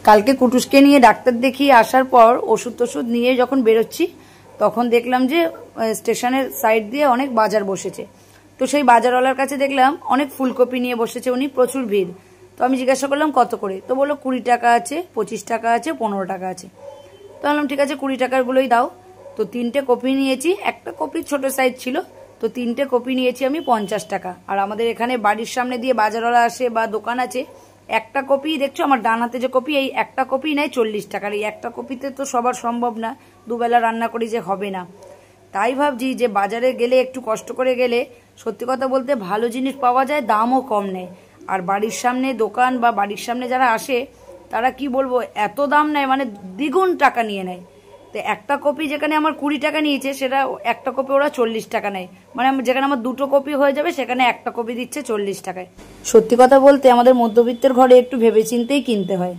কালকে কুটুসকে নিয়ে ডাক্তার দেখিয়ে আসার পর ওষুধ টষুধ নিয়ে যখন বেরোচ্ছি তখন দেখলাম যে স্টেশনের সাইড দিয়ে অনেক বাজার বসেছে। তো সেই বাজারওয়ালার কাছে দেখলাম অনেক ফুলকপি নিয়ে বসেছে উনি, প্রচুর ভিড়। তো আমি জিজ্ঞাসা করলাম কত করে, তো বললো 20 টাকা আছে, 25 টাকা আছে, 15 টাকা আছে। তো বললাম ঠিক আছে 20 টাকারগুলোই দাও। তো 3টে কপি নিয়েছি, একটা কপি ছোট সাইজ ছিল, তো 3টে কপি নিয়েছি আমি 50 টাকা। আর আমাদের এখানে বাড়ির সামনে দিয়ে বাজারওয়ালা আসে বা দোকান আছে, একটা কপি দেখছো আমার ডান হাতে যে কপি, এই একটা কপি নেয় 40 টাকার। এই একটা কপিতে তো সবার সম্ভব না, দুবেলা রান্না করি যে হবে না। তাই ভাবছি যে বাজারে গেলে একটু কষ্ট করে গেলে সত্যি কথা বলতে ভালো জিনিস পাওয়া যায়, দামও কম নেয়। আর বাড়ির সামনে দোকান বা বাড়ির সামনে যারা আসে তারা কি বলবো এত দাম নেয়, মানে দ্বিগুণ টাকা নিয়ে নেয়। তো একটা কপি যেখানে আমার 20 টাকা নিয়েছে, সেটা একটা কপি ওরা 40 টাকা নেয়। মানে যেখানে আমার 2টো কপি হয়ে যাবে সেখানে একটা কপি দিচ্ছে 40 টাকায়। সত্যি কথা বলতে আমাদের মধ্যবিত্তের ঘরে একটু ভেবেচিন্তেই কিনতে হয়।